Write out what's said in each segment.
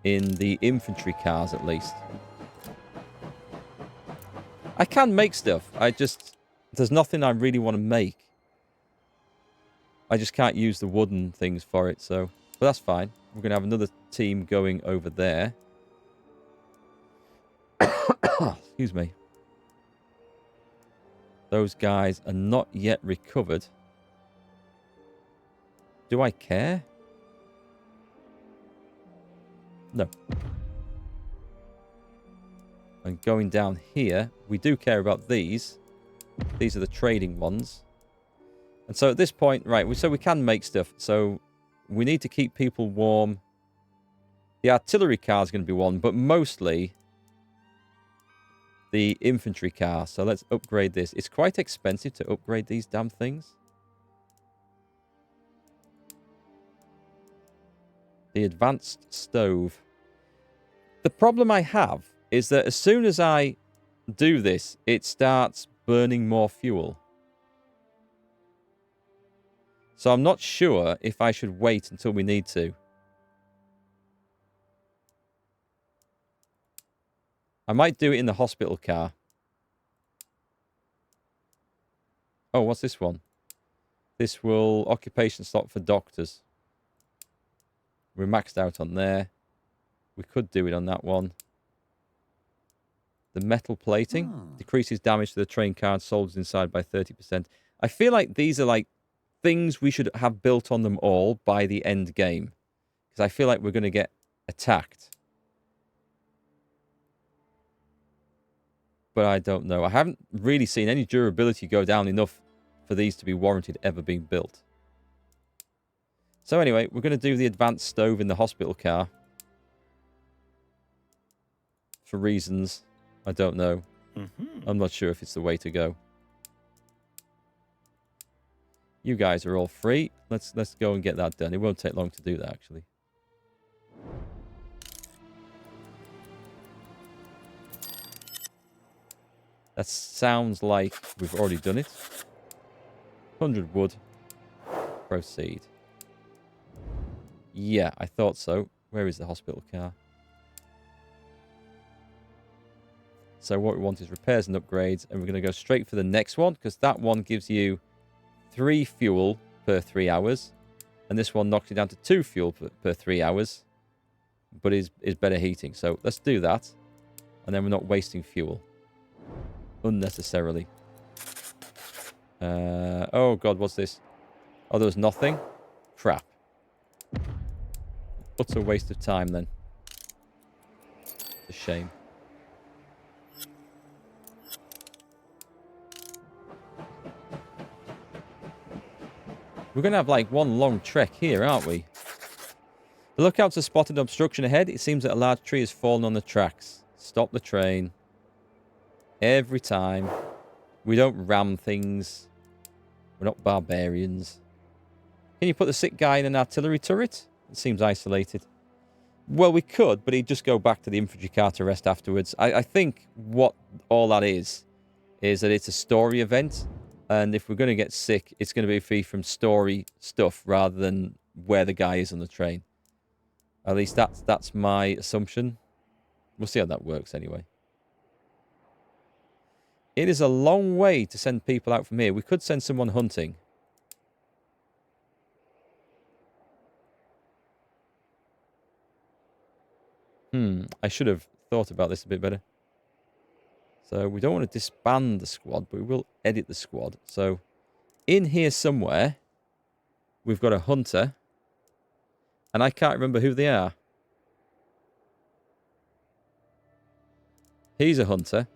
in the infantry cars, at least. I can make stuff. There's nothing I really want to make. I just can't use the wooden things for it, so... But that's fine. We're going to have another team going over there. Excuse me. Those guys are not yet recovered. Do I care? No. And going down here, we do care about these. These are the trading ones. And so at this point, right, so we can make stuff. So we need to keep people warm. The artillery car is going to be one, but mostly the infantry car. So let's upgrade this. It's quite expensive to upgrade these damn things. The advanced stove. The problem I have is that as soon as I do this, it starts burning more fuel. So I'm not sure if I should wait until we need to. I might do it in the hospital car. Oh, what's this one? This will occupation slot for doctors. We're maxed out on there. We could do it on that one. The metal plating decreases damage to the train car and soldiers inside by 30%. I feel like these are like things we should have built on them all by the end game. Because I feel like we're going to get attacked. But I don't know. I haven't really seen any durability go down enough for these to be warranted ever being built. So anyway, we're going to do the advanced stove in the hospital car. For reasons I don't know. I'm not sure if it's the way to go. You guys are all free. Let's go and get that done. It won't take long to do that, actually. That sounds like we've already done it. 100 wood. Proceed. Yeah, I thought so. Where is the hospital car? So what we want is repairs and upgrades, and we're going to go straight for the next one, because that one gives you 3 fuel per 3 hours, and this one knocks you down to 2 fuel per 3 hours, but is better heating. So let's do that, and then we're not wasting fuel unnecessarily. Oh god, what's this? Oh, there was nothing? Crap. Utter waste of time then. It's a shame. We're going to have like one long trek here, aren't we? The lookouts have spotted obstruction ahead. It seems that a large tree has fallen on the tracks. Stop the train. Every time. We don't ram things. We're not barbarians. Can you put the sick guy in an artillery turret? It seems isolated. Well, we could, but he'd just go back to the infantry car to rest afterwards. I think what all that is that it's a story event. And if we're going to get sick, it's going to be free from story stuff rather than where the guy is on the train. At least that's my assumption. We'll see how that works anyway. It is a long way to send people out from here. We could send someone hunting. I should have thought about this a bit better. So we don't want to disband the squad, but we will edit the squad. So in here somewhere, we've got a hunter. And I can't remember who they are. He's a hunter.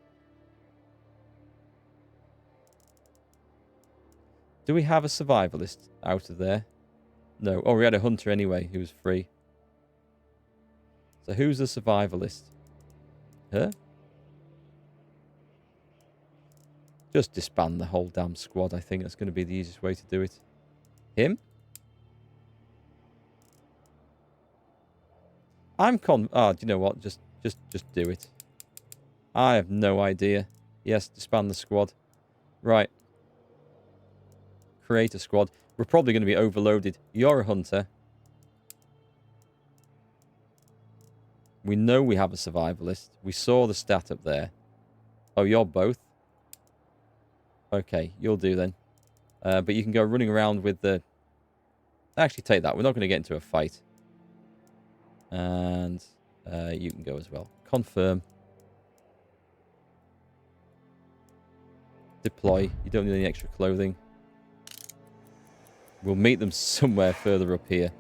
Do we have a survivalist out of there? No. Oh, we had a hunter anyway who was free. So who's the survivalist? Her? Just disband the whole damn squad. I think that's going to be the easiest way to do it. Him? Oh, do you know what? Just do it. I have no idea. Yes, disband the squad. Right. Create a squad. We're probably going to be overloaded. You're a hunter. We know we have a survivalist. We saw the stat up there. Oh, you're both? Okay, you'll do then. But you can go running around with the... Actually, take that. We're not going to get into a fight. And you can go as well. Confirm. Deploy. You don't need any extra clothing. We'll meet them somewhere further up here.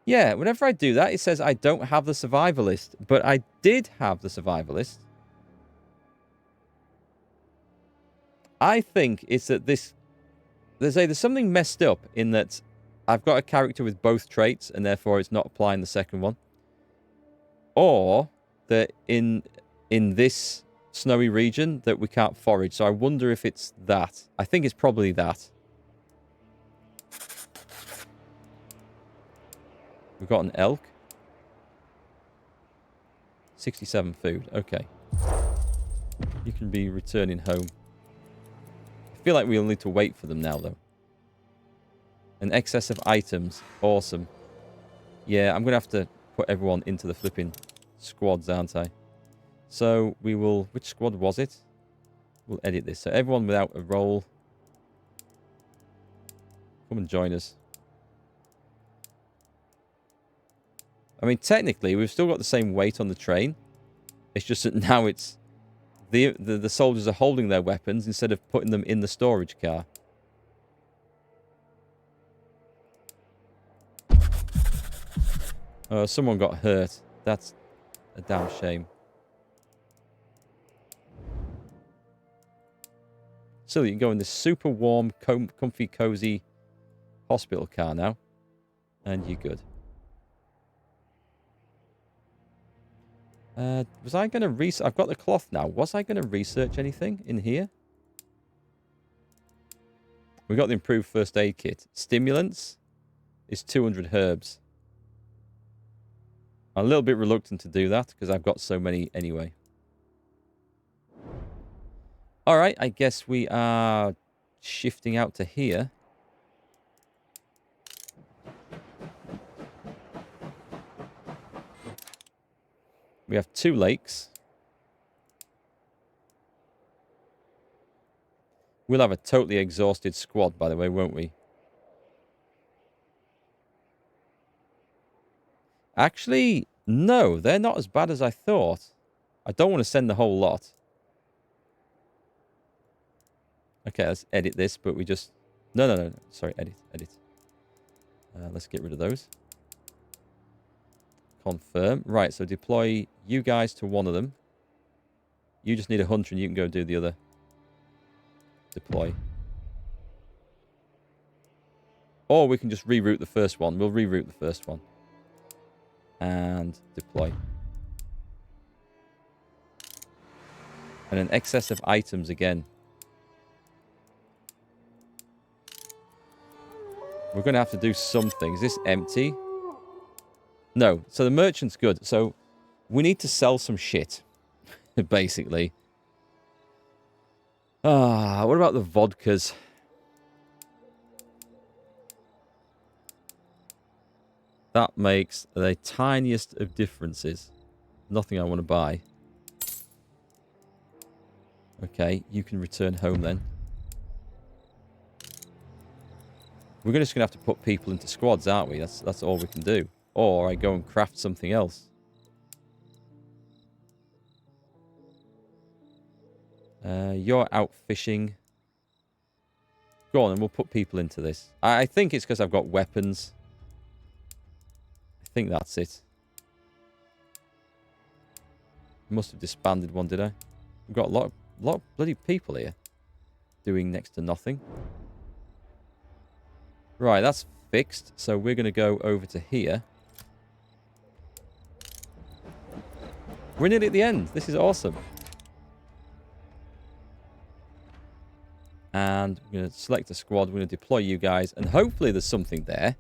Yeah, whenever I do that, it says I don't have the survivalist. But I did have the survivalist. I think it's that this... There's something messed up in that I've got a character with both traits and therefore it's not applying the second one. Or that in this snowy region that we can't forage. So I wonder if it's that. I think it's probably that. We've got an elk. 67 food. Okay. You can be returning home. I feel like we'll need to wait for them now, though. An excess of items. Awesome. Yeah, I'm going to have to put everyone into the flipping squads, aren't I? So we will... Which squad was it? We'll edit this. So everyone without a role. Come and join us. I mean, technically, we've still got the same weight on the train. It's just that now it's... The soldiers are holding their weapons instead of putting them in the storage car. Oh, someone got hurt. That's a damn shame. So you can go in this super warm, comfy, cozy hospital car now. And you're good. Was I going to research... I've got the cloth now. Was I going to research anything in here? We got the improved first aid kit. Stimulants is 200 herbs. I'm a little bit reluctant to do that because I've got so many anyway. Alright, I guess we are shifting out to here. We have 2 lakes. We'll have a totally exhausted squad, by the way, won't we? Actually, no, they're not as bad as I thought. I don't want to send the whole lot. Okay, let's edit this, but we just... No. Sorry, edit. Let's get rid of those. Confirm. Right, so deploy you guys to one of them. You just need a hunter and you can go do the other. Deploy. Or we can just reroute the first one. We'll reroute the first one. And deploy. And an excess of items again. We're going to have to do something. Is this empty? No. So the merchant's good. So we need to sell some shit. Basically. What about the vodkas? That makes the tiniest of differences. Nothing I want to buy. Okay, you can return home then. We're just going to have to put people into squads, aren't we? That's all we can do. Or I go and craft something else. You're out fishing. Go on, and we'll put people into this. I think it's because I've got weapons. I think that's it. Must have disbanded one, did I? We've got a lot of bloody people here. Doing next to nothing. Right, that's fixed. So we're going to go over to here. We're nearly at the end. This is awesome. And we're going to select a squad. We're going to deploy you guys. And hopefully there's something there.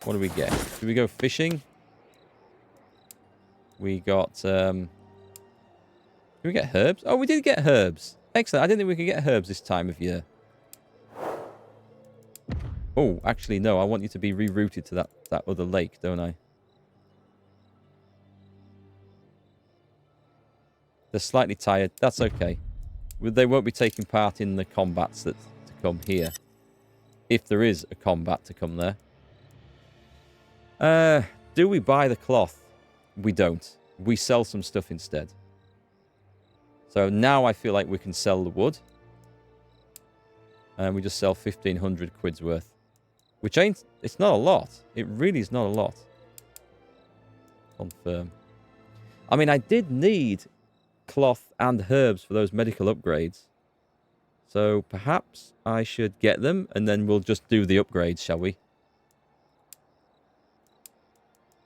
What do we get? Do we go fishing? We got... Did we get herbs? Oh, we did get herbs. Excellent. I didn't think we could get herbs this time of year. Oh, actually, no. I want you to be rerouted to that other lake, don't I? They're slightly tired. That's okay. They won't be taking part in the combats that to come here. If there is a combat to come there. Do we buy the cloth? We don't. We sell some stuff instead. So now I feel like we can sell the wood. And we just sell 1,500 quid's worth. Which ain't... It's not a lot. It really is not a lot. Confirm. I mean, I did need cloth and herbs for those medical upgrades. So perhaps I should get them and then we'll just do the upgrades, shall we?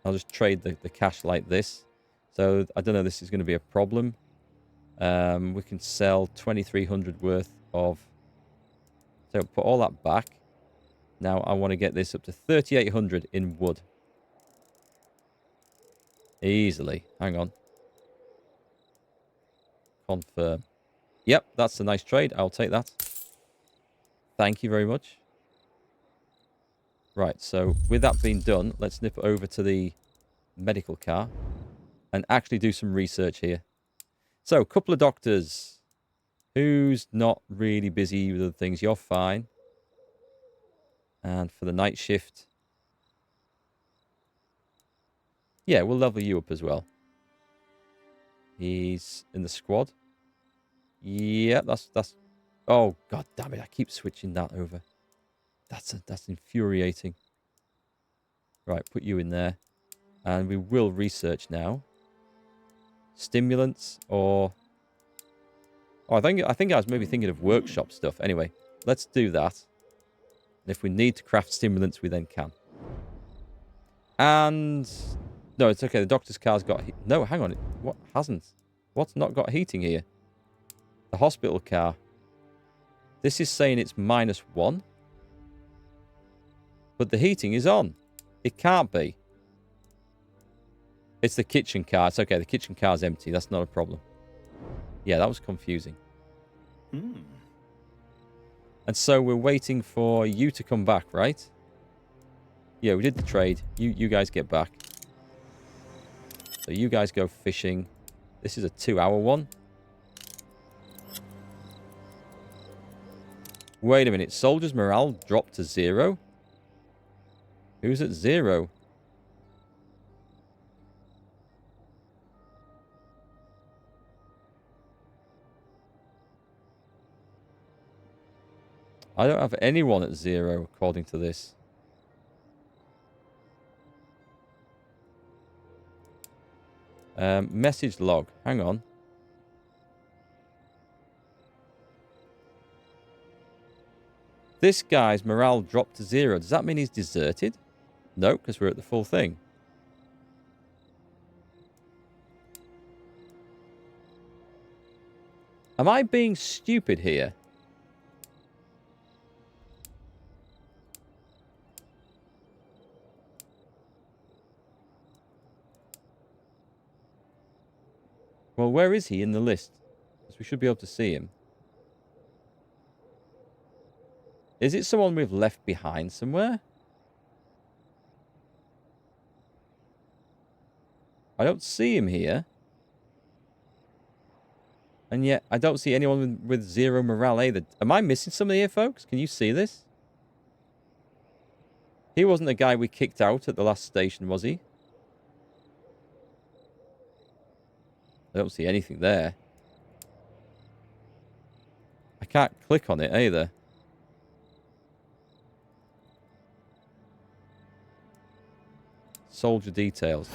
I'll just trade the cash like this. So I don't know, this is going to be a problem. We can sell 2,300 worth of... So put all that back. Now I want to get this up to 3,800 in wood. Easily. Hang on. Confirm. Yep, that's a nice trade. I'll take that. Thank you very much. Right, so with that being done, let's nip over to the medical car and actually do some research here. So, a couple of doctors. Who's not really busy with other things? You're fine. And for the night shift... Yeah, we'll level you up as well. He's in the squad. Yeah, that's... Oh, god damn it. I keep switching that over. That's infuriating. Right, put you in there. And we will research now. Stimulants or... Oh, I think I was maybe thinking of workshop stuff. Anyway, let's do that. And if we need to craft stimulants, we then can. And... No, it's okay. The doctor's car's got... No, hang on. What hasn't? What's not got heating here? The hospital car. This is saying it's -1. But the heating is on. It can't be. It's the kitchen car. It's okay. The kitchen car's empty. That's not a problem. Yeah, that was confusing. And so we're waiting for you to come back, right? Yeah, we did the trade. You guys get back. So you guys go fishing. This is a 2-hour one. Wait a minute. Soldiers' morale dropped to 0? Who's at 0? I don't have anyone at 0, according to this. Message log. Hang on. This guy's morale dropped to 0. Does that mean he's deserted? No, because we're at the full thing. Am I being stupid here? Well, where is he in the list? Because we should be able to see him. Is it someone we've left behind somewhere? I don't see him here. And yet, I don't see anyone with 0 morale either. Am I missing something here, folks? Can you see this? He wasn't the guy we kicked out at the last station, was he? I don't see anything there. I can't click on it either. Soldier details.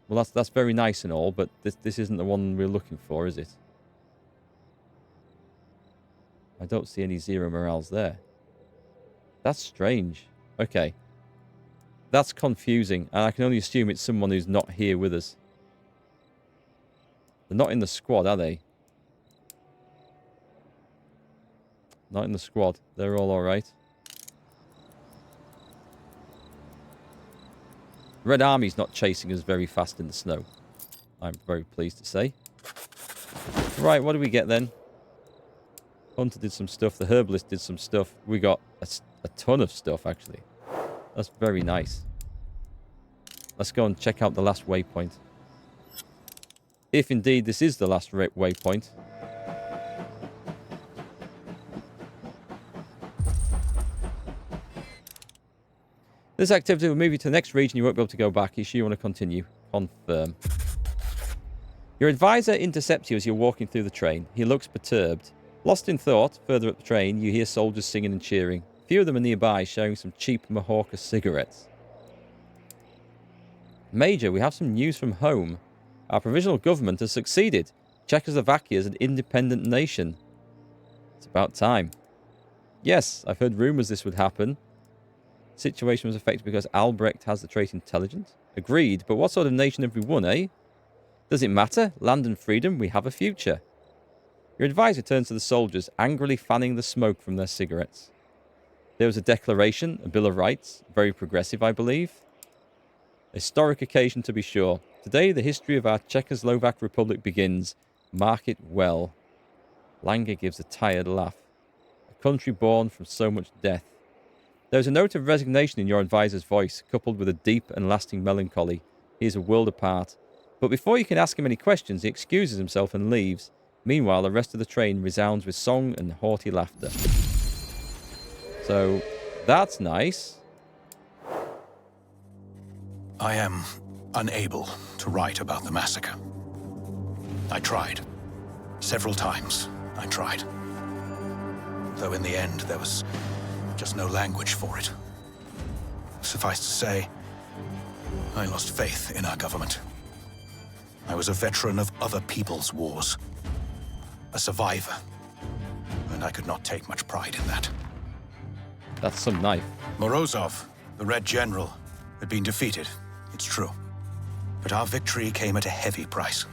Well, that's very nice and all, but this isn't the one we're looking for, is it? I don't see any 0 morales there. That's strange. Okay. That's confusing, and I can only assume it's someone who's not here with us. They're not in the squad, are they? Not in the squad. They're all alright. Red Army's not chasing us very fast in the snow. I'm very pleased to say. Right, what do we get then? Hunter did some stuff. The herbalist did some stuff. We got a ton of stuff, actually. That's very nice. Let's go and check out the last waypoint. If indeed this is the last waypoint. This activity will move you to the next region. You won't be able to go back. You sure you want to continue? Confirm. Your advisor intercepts you as you're walking through the train. He looks perturbed. Lost in thought, further up the train, you hear soldiers singing and cheering. A few of them are nearby, sharing some cheap Mahorka cigarettes. Major, we have some news from home. Our provisional government has succeeded. Czechoslovakia is an independent nation. It's about time. Yes, I've heard rumours this would happen. Situation was affected because Albrecht has the trait intelligent. Agreed, but what sort of nation have we won, eh? Does it matter? Land and freedom, we have a future. Your advisor turns to the soldiers, angrily fanning the smoke from their cigarettes. There was a declaration, a Bill of Rights, very progressive, I believe. A historic occasion to be sure. Today, the history of our Czechoslovak Republic begins. Mark it well. Langer gives a tired laugh. A country born from so much death. There is a note of resignation in your advisor's voice, coupled with a deep and lasting melancholy. He is a world apart. But before you can ask him any questions, he excuses himself and leaves. Meanwhile, the rest of the train resounds with song and haughty laughter. So, that's nice. I am unable to write about the massacre. I tried. Several times, I tried. Though in the end, there was just no language for it. Suffice to say, I lost faith in our government. I was a veteran of other people's wars. A survivor. And I could not take much pride in that. That's some knife. Morozov, the Red General, had been defeated, it's true. But our victory came at a heavy price.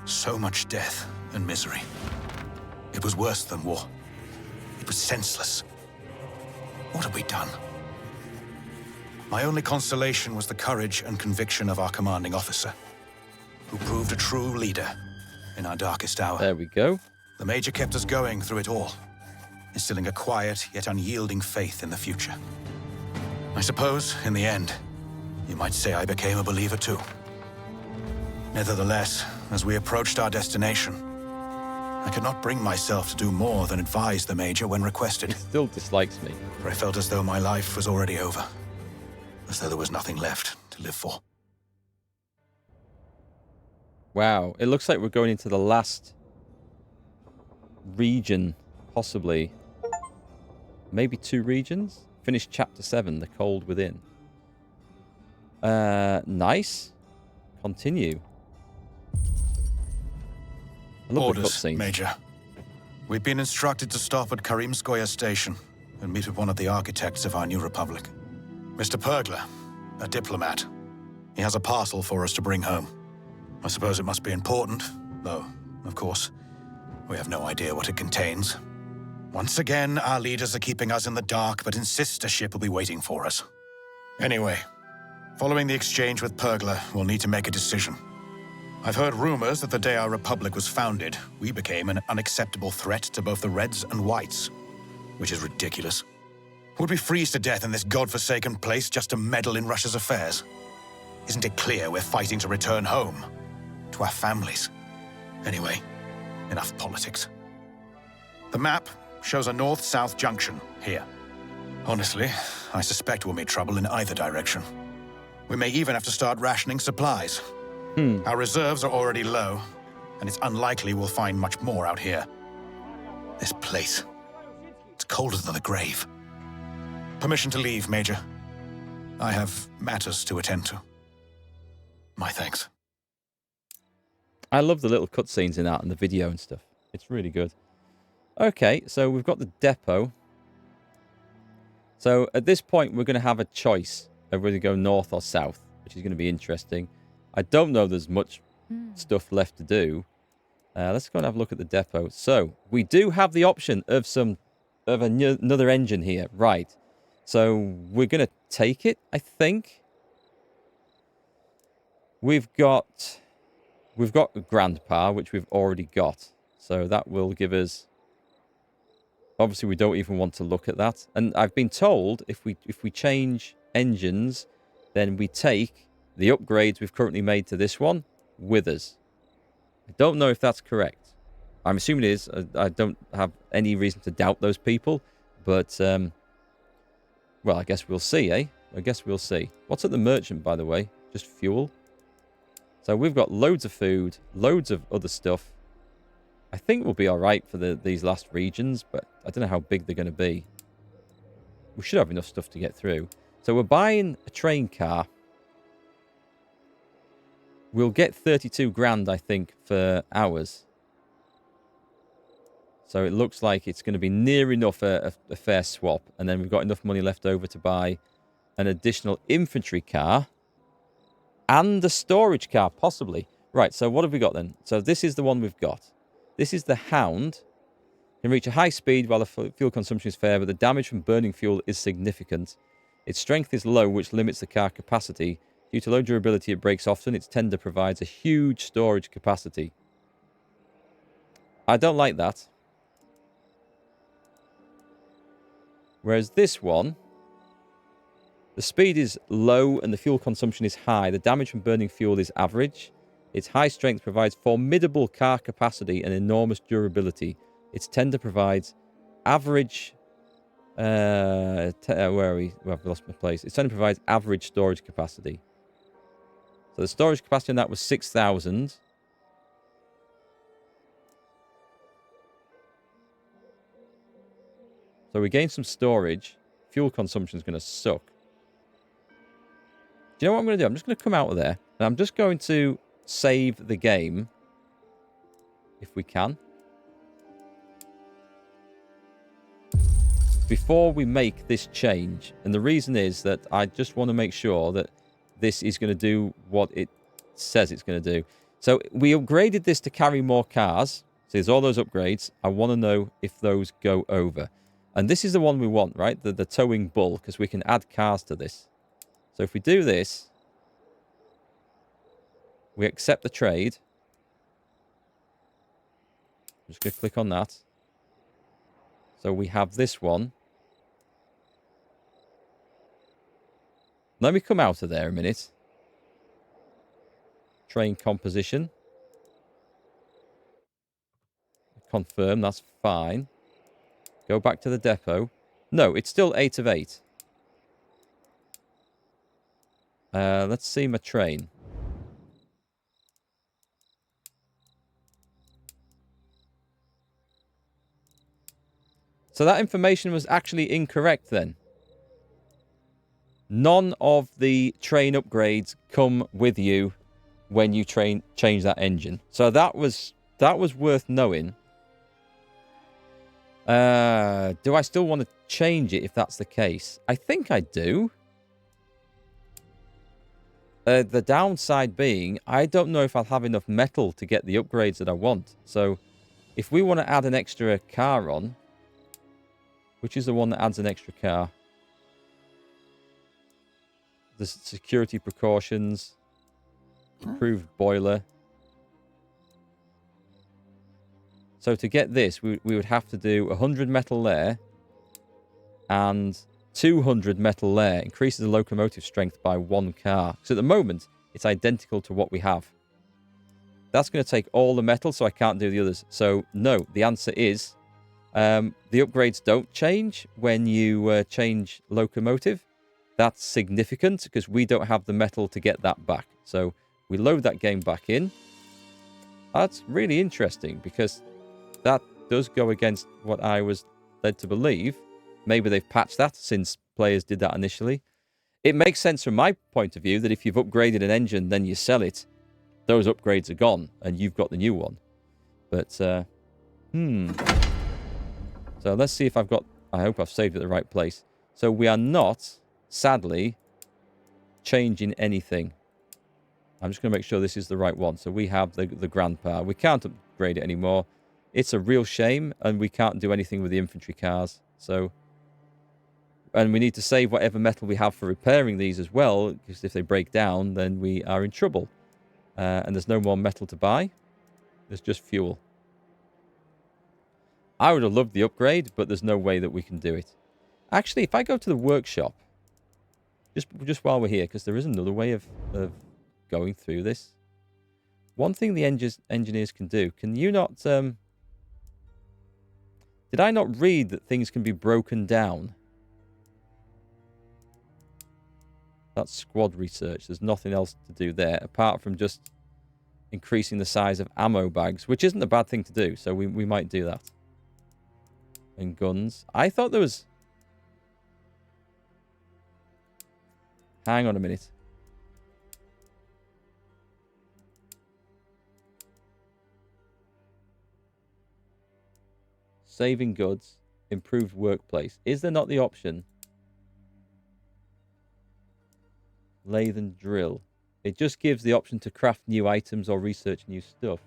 So much death and misery. It was worse than war. It was senseless. What had we done? My only consolation was the courage and conviction of our commanding officer, who proved a true leader in our darkest hour. There we go. The Major kept us going through it all, instilling a quiet yet unyielding faith in the future. I suppose, in the end, you might say I became a believer too. Nevertheless, as we approached our destination, I could not bring myself to do more than advise the Major when requested. He still dislikes me. For I felt as though my life was already over. As though there was nothing left to live for. Wow, it looks like we're going into the last region, possibly. Maybe 2 regions? Finish chapter 7, The Cold Within. Nice. Continue. I love the Orders, cutscenes. Major. We've been instructed to stop at Karimskoye Station and meet with one of the architects of our new republic. Mr. Pergler, a diplomat. He has a parcel for us to bring home. I suppose it must be important, though, of course, we have no idea what it contains. Once again, our leaders are keeping us in the dark, but insist a ship will be waiting for us. Anyway, following the exchange with Pergler, we'll need to make a decision. I've heard rumors that the day our republic was founded, we became an unacceptable threat to both the Reds and Whites, which is ridiculous. Would we freeze to death in this godforsaken place just to meddle in Russia's affairs? Isn't it clear we're fighting to return home? To our families? Anyway, enough politics. The map shows a north-south junction here. Honestly, I suspect we'll meet trouble in either direction. We may even have to start rationing supplies. Our reserves are already low, and it's unlikely we'll find much more out here. This place, it's colder than the grave. Permission to leave, Major. I have matters to attend to. My thanks. I love the little cutscenes in that and the video and stuff. It's really good. Okay, so we've got the depot. So at this point, we're going to have a choice of whether to go north or south, which is going to be interesting. I don't know there's much stuff left to do. Let's go and have a look at the depot. So we do have the option of another engine here. Right. So we're going to take it, I think. We've got Grandpa, which we've already got. So that will give us Obviously, we don't even want to look at that. And I've been told if we change engines, then we take the upgrades we've currently made to this one with us. I don't know if that's correct. I'm assuming it is. I don't have any reason to doubt those people. But, well, I guess we'll see, eh? I guess we'll see. What's at the merchant, by the way? Just fuel. So we've got loads of food, loads of other stuff. I think we'll be all right for these last regions, but I don't know how big they're going to be. We should have enough stuff to get through. So we're buying a train car. We'll get 32 grand, I think, for ours. So it looks like it's going to be near enough a fair swap. And then we've got enough money left over to buy an additional infantry car. And a storage car, possibly. Right, so what have we got then? So this is the one we've got. This is the Hound. Can reach a high speed while the fuel consumption is fair, but the damage from burning fuel is significant. Its strength is low, which limits the car capacity. Due to low durability, it breaks often. Its tender provides a huge storage capacity. I don't like that. Whereas this one, the speed is low and the fuel consumption is high. The damage from burning fuel is average. Its high strength provides formidable car capacity and enormous durability. Its tender provides average... where are we? Well, I've lost my place. Its tender provides average storage capacity. So the storage capacity on that was 6,000. So we gain some storage. Fuel consumption is going to suck. Do you know what I'm going to do? I'm just going to come out of there. And I'm just going to save the game. If we can. Before we make this change. And the reason is that I just want to make sure that this is going to do what it says it's going to do. So we upgraded this to carry more cars. So there's all those upgrades. I want to know if those go over. And this is the one we want, right? The towing bull, because we can add cars to this. So if we do this, we accept the trade. I'm just going to click on that. So we have this one. Let me come out of there a minute. Train composition. Confirm, that's fine. Go back to the depot. No, it's still 8 of 8. Let's see my train. So that information was actually incorrect then. None of the train upgrades come with you when you change that engine. So that was worth knowing. Do I still want to change it if that's the case? I think I do. The downside being, I don't know if I'll have enough metal to get the upgrades that I want. So if we want to add an extra car on, which is the one that adds an extra car? The security precautions, improved boiler. So to get this, we would have to do 100 metal there and 200 metal there. Increases the locomotive strength by 1 car. So at the moment, it's identical to what we have. That's going to take all the metal, so I can't do the others. So no, the answer is the upgrades don't change when you change locomotive. That's significant because we don't have the metal to get that back. So we load that game back in. That's really interesting because that does go against what I was led to believe. Maybe they've patched that since players did that initially. It makes sense from my point of view that if you've upgraded an engine, then you sell it. Those upgrades are gone and you've got the new one. But, So let's see if I've got... I hope I've saved it at the right place. So we are not... sadly, changing anything. I'm just going to make sure this is the right one. So we have the grandpa. We can't upgrade it anymore. It's a real shame, and we can't do anything with the infantry cars. So, and we need to save whatever metal we have for repairing these as well, because if they break down, then we are in trouble. And there's no more metal to buy. There's just fuel. I would have loved the upgrade, but there's no way that we can do it. Actually, if I go to the workshop, just while we're here, because there is another way of going through this. One thing the engineers can do, can you not... did I not read that things can be broken down? That's squad research. There's nothing else to do there, apart from just increasing the size of ammo bags, which isn't a bad thing to do, so we might do that. And guns. I thought there was... Hang on a minute. Saving goods. Improved workplace. Is there not the option? Lathe and drill. It just gives the option to craft new items or research new stuff.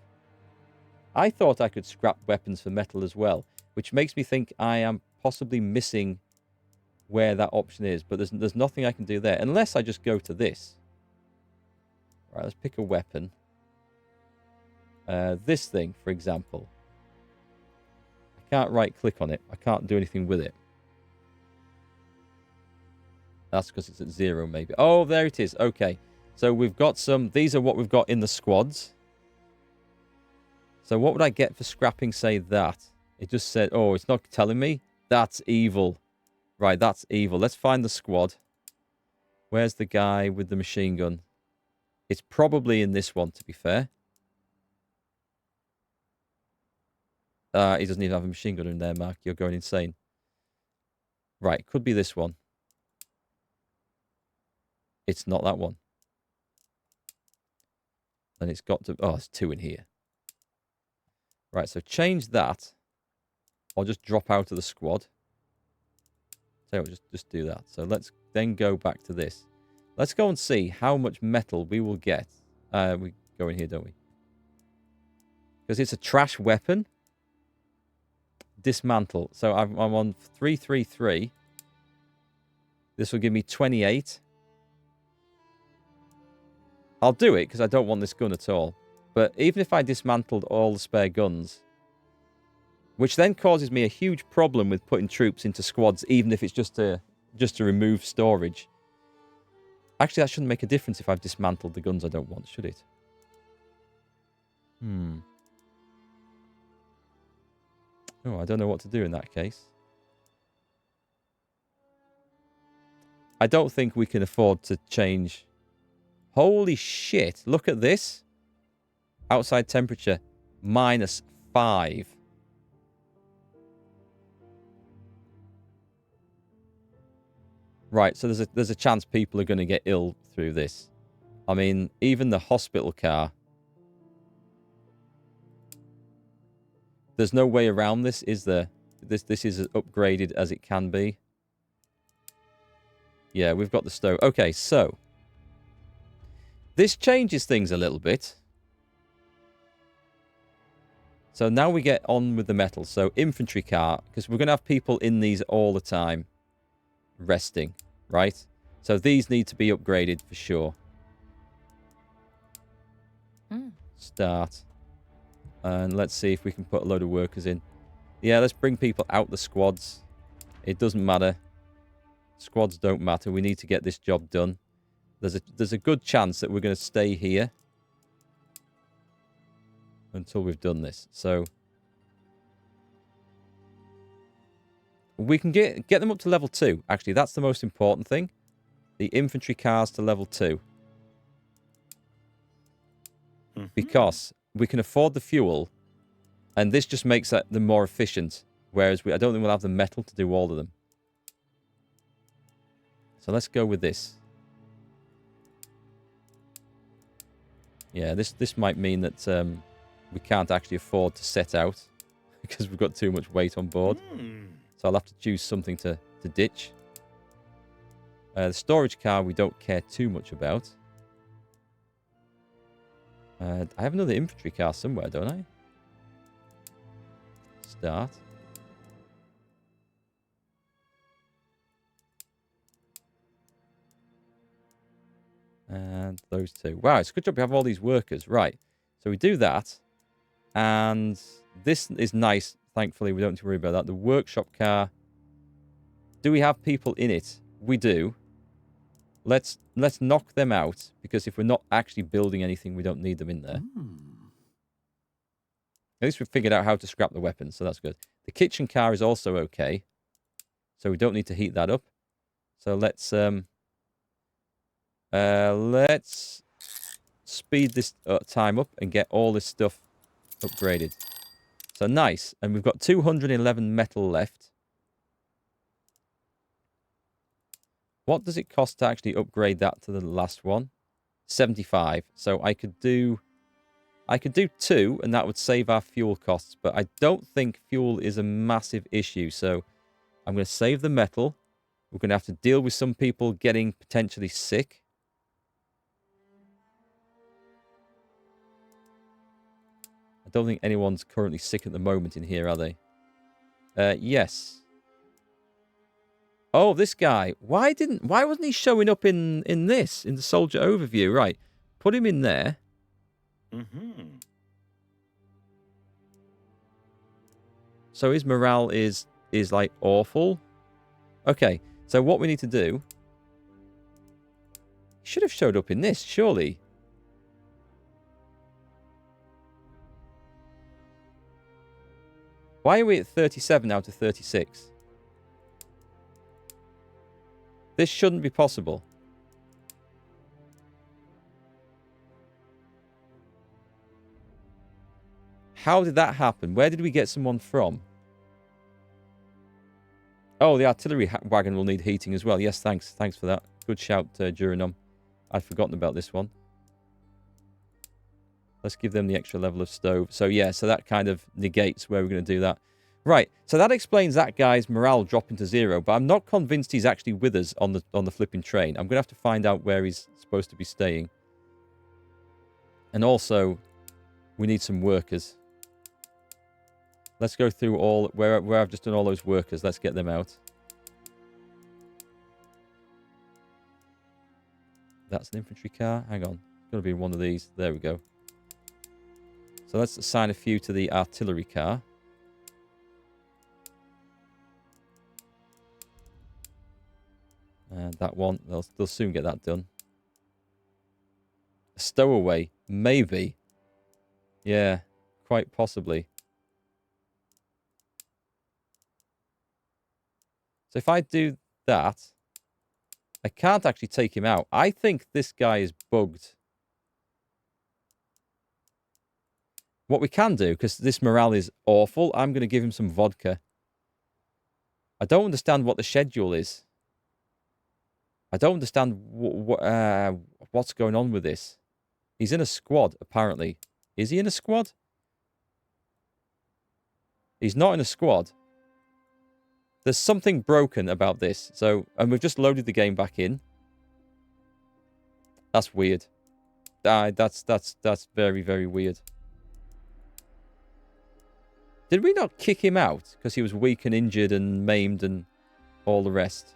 I thought I could scrap weapons for metal as well, which makes me think I am possibly missing where that option is. But there's nothing I can do there, unless I just go to this. Right, let's pick a weapon. This thing, for example. I can't right-click on it. I can't do anything with it. That's because it's at 0, maybe. Oh, there it is. Okay. So we've got some... These are what we've got in the squads. So what would I get for scrapping, say, that? It just said... Oh, it's not telling me? That's evil. Right, that's evil. Let's find the squad. Where's the guy with the machine gun? It's probably in this one, to be fair. He doesn't even have a machine gun in there, Mark. You're going insane. Right, could be this one. It's not that one. Then it's got to... Oh, there's 2 in here. Right, so change that. Or just drop out of the squad. So just do that. So let's then go back to this. Let's go and see how much metal we will get. We go in here, don't we? Because it's a trash weapon. Dismantle. So I'm on 333. This will give me 28. I'll do it because I don't want this gun at all. But even if I dismantled all the spare guns, which then causes me a huge problem with putting troops into squads, even if it's just to remove storage. Actually, that shouldn't make a difference if I've dismantled the guns I don't want, should it? Oh, I don't know what to do in that case. I don't think we can afford to change... Holy shit, look at this. Outside temperature, -5. Right, so there's a chance people are going to get ill through this. I mean, even the hospital car. There's no way around this, is there? This is as upgraded as it can be. Yeah, we've got the stove. Okay, so... This changes things a little bit. So now we get on with the metal. So infantry car, because we're going to have people in these all the time. Resting, right? So these need to be upgraded for sure. Start. And let's see if we can put a load of workers in. Yeah, let's bring people out the squads. It doesn't matter. Squads don't matter. We need to get this job done. There's a good chance that we're going to stay here until we've done this. So we can get them up to level 2. Actually, that's the most important thing. The infantry cars to level 2. Because we can afford the fuel, and this just makes them more efficient. Whereas I don't think we'll have the metal to do all of them. So let's go with this. Yeah, this might mean that we can't actually afford to set out because we've got too much weight on board. So I'll have to choose something to ditch. The storage car we don't care too much about. I have another infantry car somewhere, don't I? Start. And those 2. Wow, it's a good job we have all these workers. Right. So we do that. And this is nice Thankfully, we don't need to worry about that. The workshop car. Do we have people in it? We do. Let's knock them out, because if we're not actually building anything, we don't need them in there. At least we've figured out how to scrap the weapons, so that's good. The kitchen car is also okay, so we don't need to heat that up. So let's speed this time up and get all this stuff upgraded. So nice, and we've got 211 metal left. What does it cost to actually upgrade that to the last one? 75. So I could do 2, and that would save our fuel costs. But I don't think fuel is a massive issue. So I'm going to save the metal. We're going to have to deal with some people getting potentially sick. I don't think anyone's currently sick at the moment in here, are they? Yes. Oh, this guy. Why wasn't he showing up in the soldier overview? Right. Put him in there. So his morale is like awful. Okay. So what we need to do, he should have showed up in this, surely. Why are we at 37 out of 36? This shouldn't be possible. How did that happen? Where did we get someone from? Oh, the artillery wagon will need heating as well. Yes, thanks. Thanks for that. Good shout, Duranom. I'd forgotten about this one. Let's give them the extra level of stove. So, yeah, so that kind of negates where we're going to do that. Right, so that explains that guy's morale dropping to 0, but I'm not convinced he's actually with us on the flipping train. I'm going to have to find out where he's supposed to be staying. And also, we need some workers. Let's go through all where I've just done all those workers. Let's get them out. That's an infantry car. Hang on. It's got to be one of these. There we go. So let's assign a few to the artillery car. That one, they'll soon get that done. A stowaway, maybe. Yeah, quite possibly. So if I do that, I can't actually take him out. I think this guy is bugged. What we can do, because this morale is awful, I'm going to give him some vodka. I don't understand what the schedule is. I don't understand what's going on with this. He's in a squad, apparently. Is he in a squad? He's not in a squad. There's something broken about this. So, and we've just loaded the game back in. That's weird. That's very, very weird. Did we not kick him out because he was weak and injured and maimed and all the rest?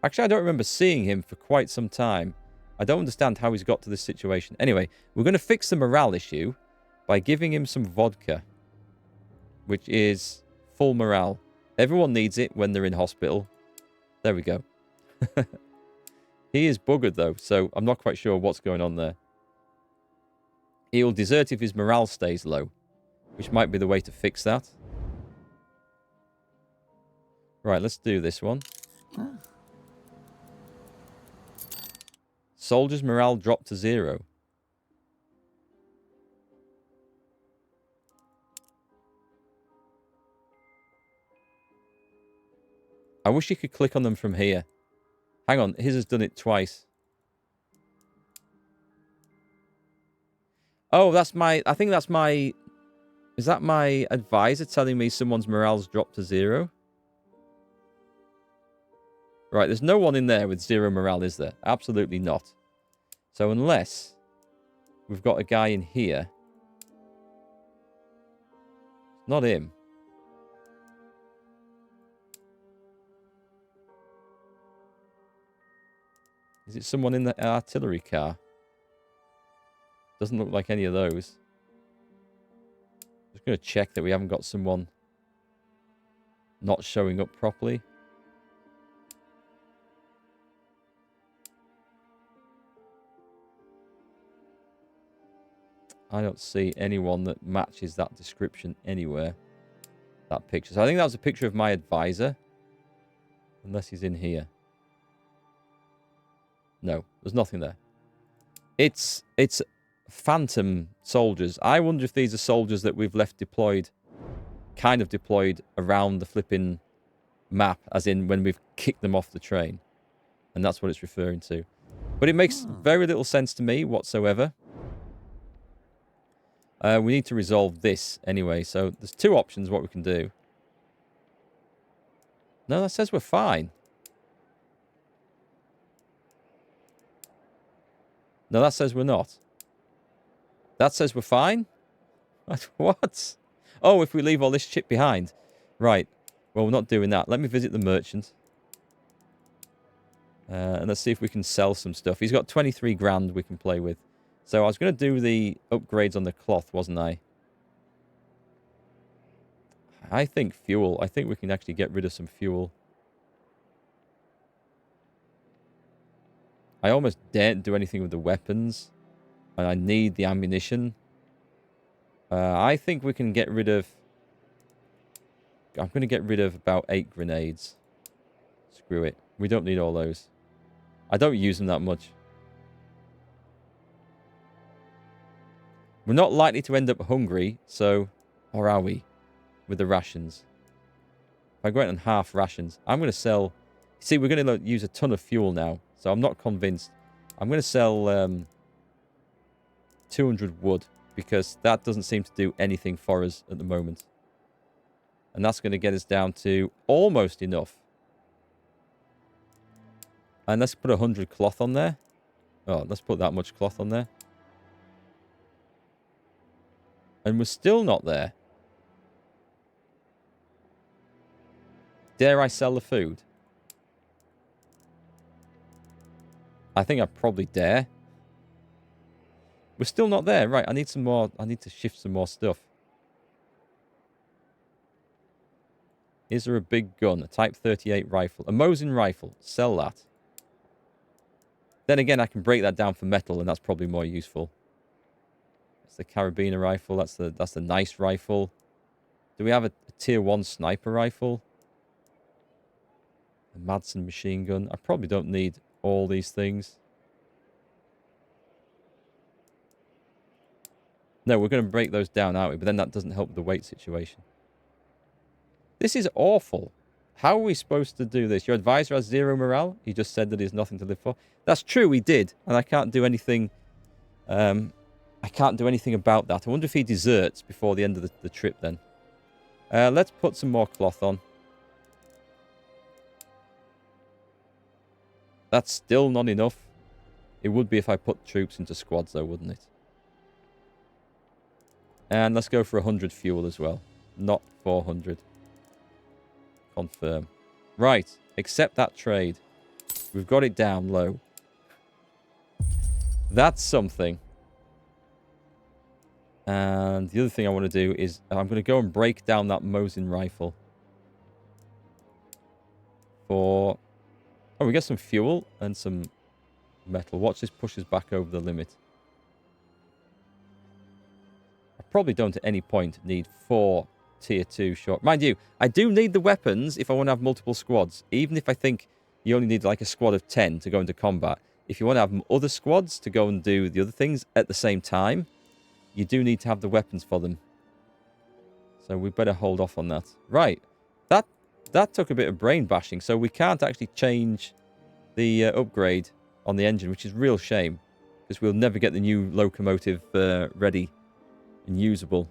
Actually, I don't remember seeing him for quite some time. I don't understand how he's got to this situation. Anyway, we're going to fix the morale issue by giving him some vodka, which is full morale. Everyone needs it when they're in hospital. There we go. He is buggered, though, so I'm not quite sure what's going on there. He'll desert if his morale stays low, which might be the way to fix that. Right, let's do this one. Soldiers' morale dropped to 0. I wish you could click on them from here. Hang on, his has done it twice. Oh, that's my... I think that's my... Is that my advisor telling me someone's morale's dropped to 0? Right, there's no one in there with 0 morale, is there? Absolutely not. So unless we've got a guy in here. Not him. Is it someone in the artillery car? Doesn't look like any of those. just going to check that we haven't got someone not showing up properly. I don't see anyone that matches that description anywhere. That picture. So I think that was a picture of my advisor. Unless he's in here. No, there's nothing there. It's phantom soldiers. I wonder if these are soldiers that we've left deployed, kind of deployed around the flipping map, as in when we've kicked them off the train. And that's what it's referring to. But it makes very little sense to me whatsoever. We need to resolve this anyway. So there's two options what we can do. No, that says we're fine. No, that says we're not. That says we're fine? What? Oh, if we leave all this shit behind. Right. Well, we're not doing that. Let me visit the merchant. And let's see if we can sell some stuff. He's got 23 grand we can play with. So I was going to do the upgrades on the cloth, wasn't I? I think fuel. I think we can actually get rid of some fuel. I almost daren't do anything with the weapons. And I need the ammunition. I think we can get rid of... I'm going to get rid of about 8 grenades. Screw it. We don't need all those. I don't use them that much. We're not likely to end up hungry, so... Or are we? With the rations. If I go out on half rations, I'm going to sell... See, we're going to use a ton of fuel now, so I'm not convinced. I'm going to sell 200 wood, because that doesn't seem to do anything for us at the moment. And that's going to get us down to almost enough. And let's put 100 cloth on there. Oh, let's put that much cloth on there. And we're still not there. Dare I sell the food? I think I probably dare. We're still not there. Right, I need some more. I need to shift some more stuff. Is there a big gun? A Type 38 rifle. A Mosin rifle. Sell that. Then again, I can break that down for metal, and that's probably more useful. That's the carabiner rifle. That's the nice rifle. Do we have a tier 1 sniper rifle? A Madsen machine gun. I probably don't need all these things. No, we're going to break those down, aren't we? But then that doesn't help the weight situation. This is awful. How are we supposed to do this? Your advisor has 0 morale? He just said that he has nothing to live for. That's true, he did. And I can't do anything... I can't do anything about that. I wonder if he deserts before the end of the trip then. Let's put some more cloth on. That's still not enough. It would be if I put troops into squads though, wouldn't it? And let's go for 100 fuel as well. Not 400. Confirm. Right. Accept that trade. We've got it down low. That's something. And the other thing I want to do is I'm going to go and break down that Mosin rifle. For... Oh, we get some fuel and some metal. Watch this push us back over the limit. I probably don't at any point need 4 tier 2 short. Mind you, I do need the weapons if I want to have multiple squads. Even if I think you only need like a squad of 10 to go into combat. If you want to have other squads to go and do the other things at the same time, you do need to have the weapons for them. So we better hold off on that. Right. That took a bit of brain bashing. So we can't actually change the upgrade on the engine, which is a real shame. Because we'll never get the new locomotive ready and usable.